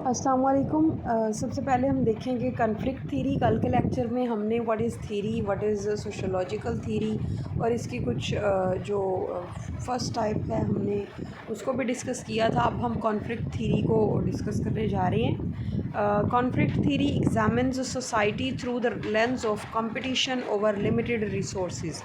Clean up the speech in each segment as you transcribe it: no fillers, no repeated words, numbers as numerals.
अस्सलाम वालेकुम। सबसे पहले हम देखेंगे कॉन्फ्लिक्ट थ्योरी। कल के लेक्चर में हमने what is theory, what is sociological theory और इसकी कुछ जो फर्स्ट टाइप है हमने उसको भी डिस्कस किया था। अब हम कॉन्फ्लिक्ट थ्योरी को डिस्कस करने जा रहे हैं। Conflict theory examines society through the lens of competition over limited resources.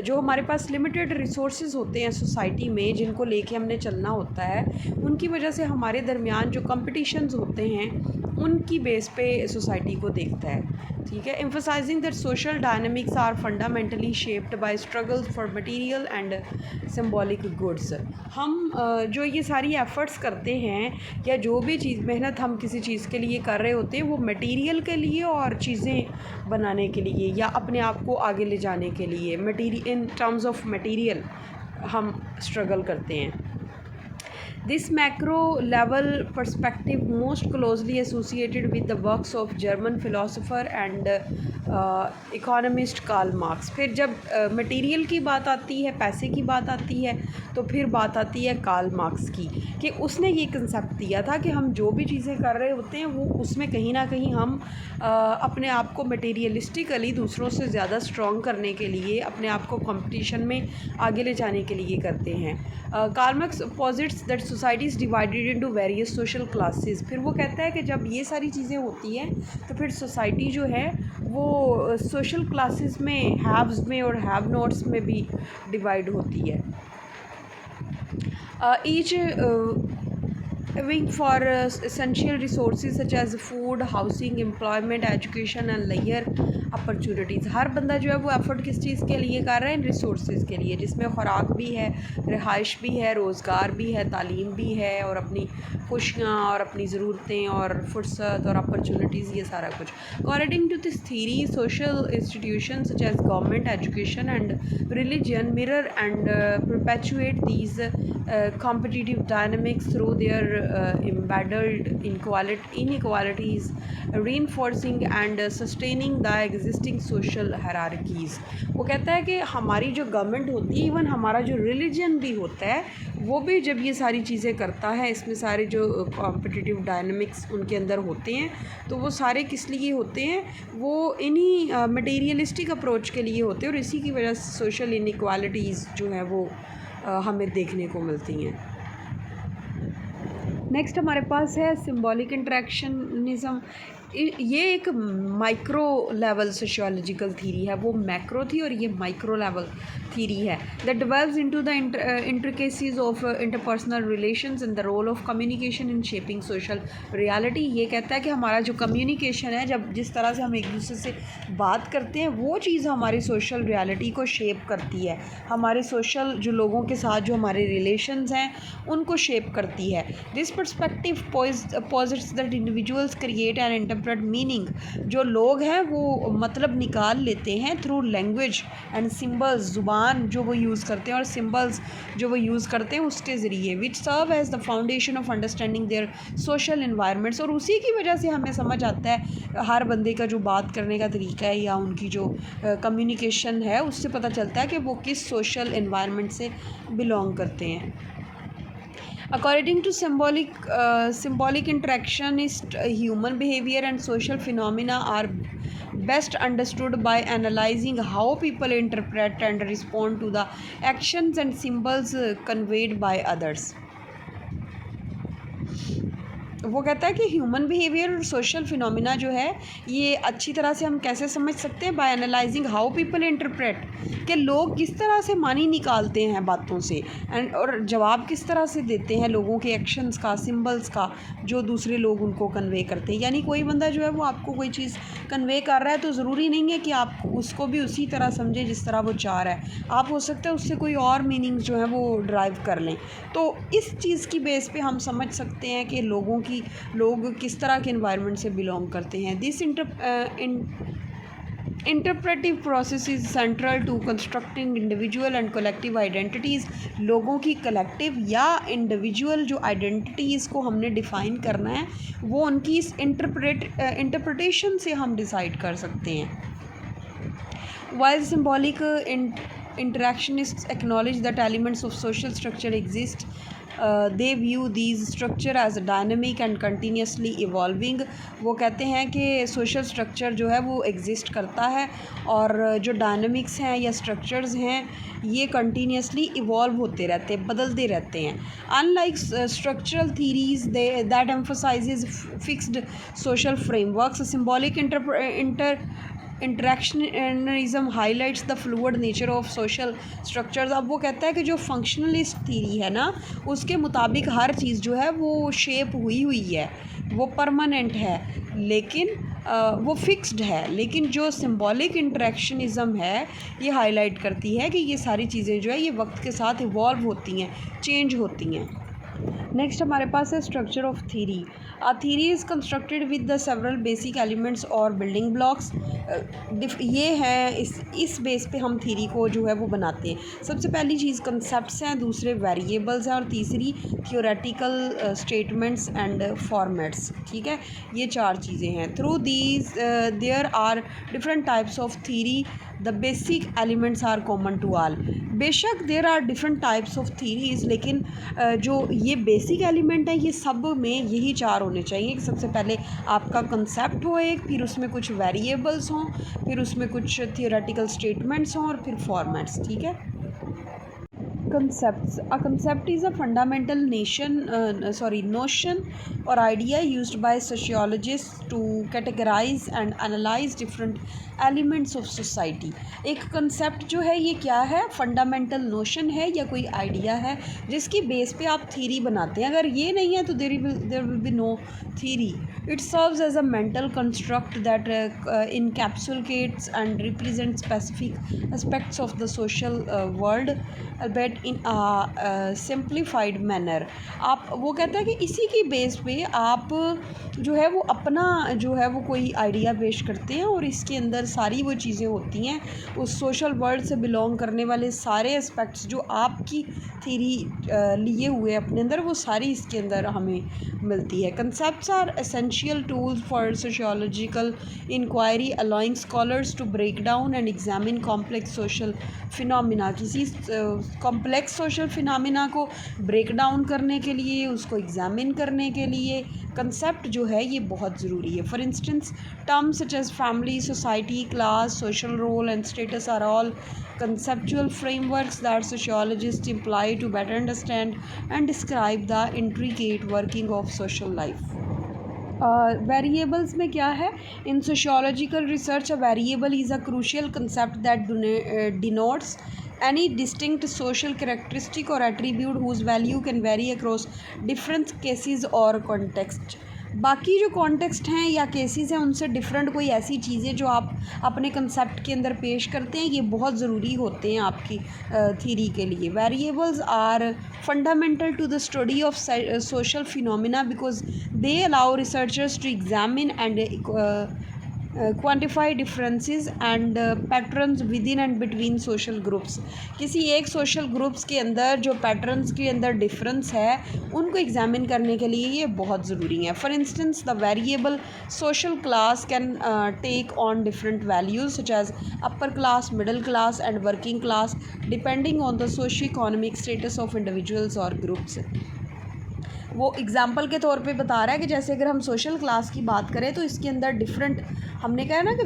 जो हमारे पास लिमिटेड रिसोर्सेज होते हैं सोसाइटी में, जिनको लेके हमने चलना होता है, उनकी वजह से हमारे दरमियान जो कंपटीशंस होते हैं उनकी बेस पे सोसाइटी को देखता है। ठीक है। Emphasising that social dynamics are fundamentally shaped by struggles for material and symbolic goods. हम जो ये सारी एफ़र्ट्स करते हैं या जो भी चीज़ मेहनत हम किसी चीज़ के लिए कर रहे होते हैं, वो मटेरियल के लिए और चीज़ें बनाने के लिए या अपने आप को आगे ले जाने के लिए इन टर्म्स ऑफ मटेरियल हम स्ट्रगल करते हैं। This macro level perspective most closely associated with the works of German philosopher and economist Karl Marx। फिर जब मटेरियल की बात आती है, पैसे की बात आती है, तो फिर बात आती है कार्ल मार्क्स की, कि उसने ये कंसेप्ट दिया था कि हम जो भी चीज़ें कर रहे होते हैं वो उसमें कहीं ना कहीं हम अपने आप को मटेरियलिस्टिकली दूसरों से ज़्यादा स्ट्रॉन्ग करने के लिए, अपने आप को कंपटीशन में आगे ले जाने के लिए करते हैं। Karl Marx posits that society is divided into various social classes. फिर वो कहता है कि जब ये सारी चीज़ें होती हैं तो फिर सोसाइटी जो है वो सोशल क्लासेस में, हैव्स में और हैव नॉट्स में भी डिवाइड होती है। Each wing for essential resources such as food, housing, employment, education and layer opportunities. हर बंदा जो है वो एफ़र्ट किस चीज़ के लिए कर रहा है? इन रिसोर्सेज के लिए, जिसमें खुराक भी है, रिहाइश भी है, रोज़गार भी है, तालीम भी है और अपनी खुशियाँ और अपनी ज़रूरतें और फुर्सत और अपॉर्चुनिटीज़, ये सारा कुछ। According to this theory social institution such as government, education and religion mirror and perpetuate these competitive dynamics through their embedded inequalities, reinforcing and sustaining the existing social hierarchies। वो कहता है कि हमारी जो गवर्नमेंट होती है, इवन हमारा जो रिलीजन भी होता है, वो भी जब ये सारी चीज़ें करता है, इसमें सारे जो कॉम्पिटिटिव डायनामिक्स उनके अंदर होते हैं, तो वो सारे किस लिए होते हैं? वो इन्हीं मटेरियलिस्टिक अप्रोच के लिए होते हैं और इसी की वजह से सोशल इनइक्वालिटीज़ जो है वो हमें देखने को मिलती हैं। नेक्स्ट हमारे पास है सिंबॉलिक इंट्रैक्शनिज़म। ये एक माइक्रो लेवल सोशियोलॉजिकल थीरी है, वो मैक्रो थी और ये माइक्रो लेवल थीरी है। That delves into the intricacies of interpersonal relations and the role of communication in shaping social reality. ये कहता है कि हमारा जो कम्युनिकेशन है, जब जिस तरह से हम एक दूसरे से बात करते हैं, वो चीज़ हमारी सोशल रियलिटी को शेप करती है, हमारे सोशल जो लोगों के साथ जो हमारे रिलेशंस हैं उनको शेप करती है। This perspective posits that individuals create and interpret meaning. जो लोग हैं वो मतलब निकाल लेते हैं थ्रू लैंग्वेज एंड सिंबल्स, ज़ुबान जो वो यूज़ करते हैं और सिंबल्स जो वो यूज़ करते हैं उसके ज़रिए, which serve as the foundation of understanding their social environments. और उसी की वजह से हमें समझ आता है हर बंदे का जो बात करने का तरीका है या उनकी जो कम्युनिकेशन है, उससे पता चलता है कि वो किस सोशल इन्वायरमेंट से बिलोंग करते हैं। According to symbolic interactionist, human behavior and social phenomena are best understood by analyzing how people interpret and respond to the actions and symbols conveyed by others। वो कहता है कि ह्यूमन बिहेवियर और social phenomena जो है, ये अच्छी तरह से हम कैसे समझ सकते हैं? By analysing how people interpret, कि लोग किस तरह से मानी निकालते हैं बातों से, एंड और जवाब किस तरह से देते हैं लोगों के एक्शंस का, सिंबल्स का, जो दूसरे लोग उनको कन्वे करते हैं। यानी कोई बंदा जो है वो आपको कोई चीज़ कन्वे कर रहा है तो ज़रूरी नहीं है कि आप उसको भी उसी तरह समझें जिस तरह वो चाह रहा है। आप हो सकता है उससे कोई और मीनिंग जो है वो ड्राइव कर लें। तो इस चीज़ की बेस पे हम समझ सकते हैं कि लोग किस तरह के इन्वायरमेंट से बिलोंग करते हैं। This interpretive process is central to constructing individual and collective identities. लोगों की कलेक्टिव या इंडिविजुअल जो आइडेंटिटीज़ को हमने डिफ़ाइन करना है, वो उनकी इस इंटरप्रिटेशन से हम डिसाइड कर सकते हैं। While symbolic interactionists acknowledge that elements of social structure exist they view these structure as dynamic and continuously evolving. वो कहते हैं कि सोशल स्ट्रक्चर जो है वो एग्जिस्ट करता है और जो डायनेमिक्स हैं या स्ट्रक्चर्स हैं ये कंटिन्यूसली इवॉल्व होते रहते हैं, बदलते रहते हैं। Unlike structural theories that emphasises fixed social frameworks, symbolic interactionism highlights the fluid nature of social structures। अब वो कहता है कि जो फंक्शनलिस्ट थीरी है ना उसके मुताबिक हर चीज़ जो है वो शेप हुई है, वो परमानेंट है, लेकिन वो फिक्स्ड है। लेकिन जो सिंबॉलिक इंटरेक्शनिज़म है ये हाईलाइट करती है कि ये सारी चीज़ें जो है ये वक्त के साथ इवॉल्व होती हैं, चेंज होती हैं। नेक्स्ट हमारे पास है structure of theory. A theory is constructed with the several basic elements और बिल्डिंग ब्लॉक्स। ये है इस बेस पे हम थीरी को जो है वो बनाते हैं। सबसे पहली चीज़ कंसेप्ट्स हैं, दूसरे वेरिएबल्स हैं और तीसरी थियोरेटिकल स्टेटमेंट्स एंड फॉर्मेट्स। ठीक है, ये चार चीज़ें हैं। Through these there are different types of theory, the basic elements are common to all. बेशक there are different types of theories, लेकिन जो ये बेसिक एलिमेंट है ये सब में यही चार होने चाहिए कि सबसे पहले आपका कंसेप्ट हो एक, फिर उसमें कुछ वेरिएबल्स हों, फिर उसमें कुछ थियोरेटिकल स्टेटमेंट्स हों और फिर फॉर्मेट्स। ठीक है। Concepts. A concept is a fundamental notion or idea used by sociologists to categorize and analyze different elements of society। एक concept जो है ये क्या है? फंडामेंटल नोशन है या कोई आइडिया है जिसकी बेस पे आप थीरी बनाते हैं। अगर ये नहीं है तो there will be no theory. It serves as a mental construct that encapsulates and represents specific aspects of the social world, albeit in a simplified manner। आप वो कहता है कि इसी की बेस पे आप जो है वो अपना जो है वो कोई आइडिया पेश करते हैं और इसके अंदर सारी वो चीज़ें होती हैं, उस सोशल वर्ल्ड से बिलोंग करने वाले सारे एस्पेक्ट्स जो आपकी थीरी लिए हुए अपने अंदर, वो सारी इसके अंदर हमें मिलती है। Concepts are essential tools for sociological inquiry, allowing scholars to break down and examine complex social phenomena. किसी कॉम्प्लेक्स सोशल फिनोमिना को ब्रेक डाउन करने के लिए, उसको एग्जामिन करने के लिए कंसेप्ट जो है ये बहुत ज़रूरी है। For instance terms such as family, society, class, social role and status are all conceptual frameworks that sociologists employ to better understand and describe the intricate working of social life। Variables में क्या है? In sociological research a variable is a crucial concept that denotes any distinct social characteristic or attribute whose value can vary across different cases or context। बाकी जो context हैं या cases हैं उनसे different कोई ऐसी चीज़ें जो आप अपने कंसेप्ट के अंदर पेश करते हैं, ये बहुत ज़रूरी होते हैं आपकी थीरी के लिए। Variables are fundamental to the study of social phenomena because they allow researchers to examine and quantify differences and patterns within and between social groups. किसी एक सोशल ग्रुप्स के अंदर जो पैटर्न्स के अंदर डिफरेंस है उनको एग्जामिन करने के लिए ये बहुत ज़रूरी है। For instance the variable social class can take on different values such as upper class, middle class and working class depending on the socio economic status of individuals और ग्रुप्स। वो एग्ज़ाम्पल के तौर पे बता रहा है कि जैसे अगर हम सोशल क्लास की बात करें तो इसके अंदर डिफरेंट, हमने कहा ना कि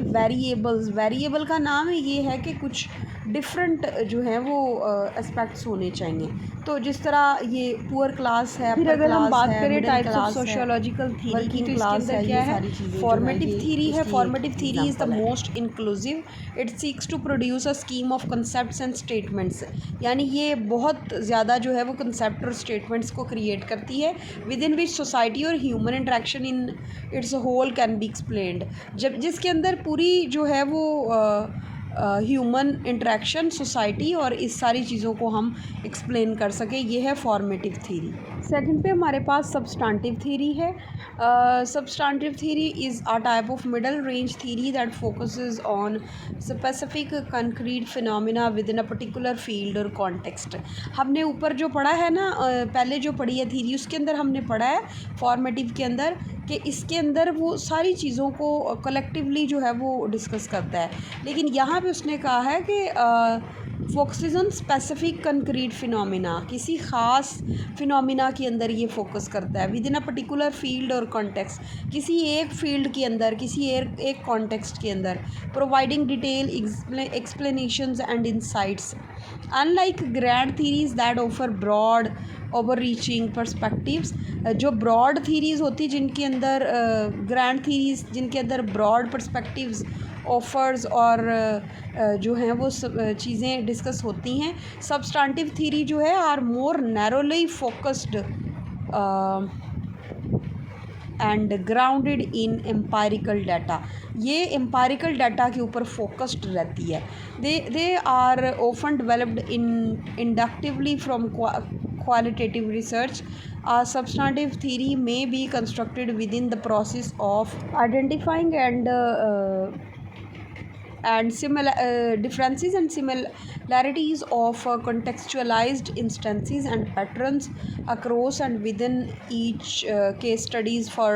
वेरिएबल का नाम है ये है कि कुछ डिफरेंट जो है वो एस्पेक्ट्स होने चाहिए। तो जिस तरह ये पुअर क्लास है, फिर अगर हम बात करें टाइप्स ऑफ सोशियोलॉजिकल थीरी की तो इसके अंदर क्या है? फॉर्मेटिव थीरी है। Formative theory is the most inclusive, it seeks to produce a scheme of concepts and statements. यानी ये बहुत ज़्यादा जो है वो कंसेप्ट और स्टेटमेंट्स को क्रिएट करती है विद इन विच सोसाइटी और human interaction in its whole can be explained. जब जिसके अंदर पूरी जो है वो ह्यूमन इंट्रैक्शन, सोसाइटी और इस सारी चीज़ों को हम एक्सप्लेन कर सकें, ये है फॉर्मेटिव थीरी। सेकंड पे हमारे पास सब्सटेंटिव थीरी है। Substantive theory is a type of middle range theory that focuses on specific concrete phenomena with in a particular field और कॉन्टेक्स्ट। हमने ऊपर जो पढ़ा है ना, पहले जो पढ़ी है थीरी, उसके अंदर हमने पढ़ा है फॉर्मेटिव के अंदर कि इसके अंदर वो सारी चीज़ों को कलेक्टिवली जो है वो डिस्कस करता है। लेकिन यहाँ पे उसने कहा है कि focuses on specific concrete phenomena, किसी ख़ास फिनोमिना के अंदर ये फोकस करता है। With in a particular field और कॉन्टेक्स्ट, किसी एक फील्ड के अंदर, किसी एक कॉन्टेक्स्ट के अंदर। Providing detail explanations and insights, unlike grand theories that offer broad over reaching perspectives. जो ब्रॉड थीरीज़ होती जिनके अंदर ग्रैंड थीरीज़ जिनके अंदर ब्रॉड पर्सपेक्टिव्स ऑफर्स और जो हैं वो चीज़ें डिस्कस होती हैं। सब्सटेंटिव थीरी जो है are more narrowly focused and grounded in empirical data, ये एम्पायरिकल डाटा के ऊपर फोकस्ड रहती है। They are often developed inductively from qualitative research. A substantive theory may be constructed within the process of identifying differences and similarities of contextualized instances and patterns across and within each case studies for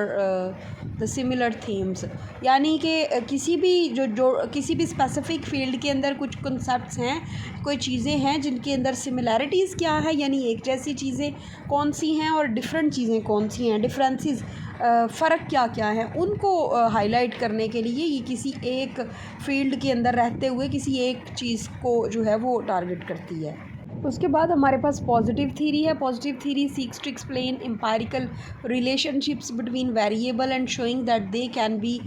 the similar themes। यानी कि किसी भी जो किसी भी specific field के अंदर कुछ कॉन्सेप्ट्स हैं, कोई चीज़ें हैं जिनके अंदर सिमिलैरिटीज़ क्या है, यानी एक जैसी चीज़ें कौन सी हैं और डिफरेंट चीज़ें कौन सी हैं, डिफरेंसेस फ़र्क क्या क्या है, उनको हाईलाइट करने के लिए ये किसी एक फील्ड के अंदर रहते हुए किसी एक चीज़ को जो है वो टारगेट करती है। उसके बाद हमारे पास पॉजिटिव थीरी है। Positive theory seeks to explain empirical relationships between variable and showing that they can be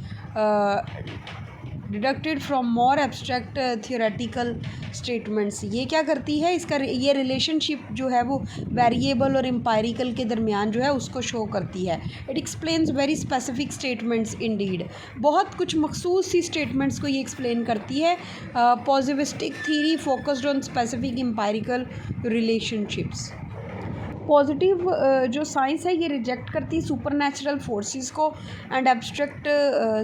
deducted from more abstract theoretical statements. ये क्या करती है, इसका ये रिलेशनशिप जो है वो वेरिएबल और एम्पायरिकल के दरमियान जो है उसको शो करती है। It explains very specific statements Indeed, बहुत कुछ मखसूस सी स्टेटमेंट्स को ये एक्सप्लेन करती है। Positivistic theory focused on specific empirical relationships. Positive जो साइंस है ये रिजेक्ट करती है सुपर नेचुरल फोर्सेस को एंड एब्स्ट्रैक्ट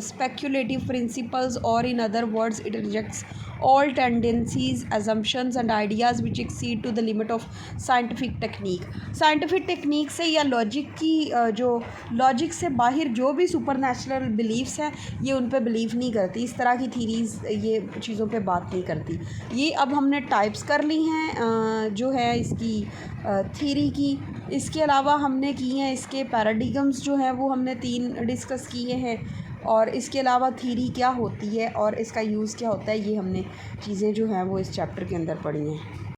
स्पेक्यूलेटिव प्रिंसिपल्स, और in other words it rejects all tendencies, assumptions and ideas which exceed to the limit of scientific technique। Scientific technique से या logic की जो लॉजिक से बाहर जो भी सुपर नेचुरल बिलीव्स हैं ये उन पे बिलीव नहीं करती, इस तरह की थीरीज़ ये चीज़ों पे बात नहीं करती। ये अब हमने टाइप्स कर ली हैं जो है इसकी थीरी की। इसके अलावा हमने की हैं इसके पैराडिगम्स जो हैं वो हमने 3 डिस्कस किए हैं, और इसके अलावा थीरी क्या होती है और इसका यूज़ क्या होता है ये हमने चीज़ें जो हैं वो इस चैप्टर के अंदर पढ़ी हैं।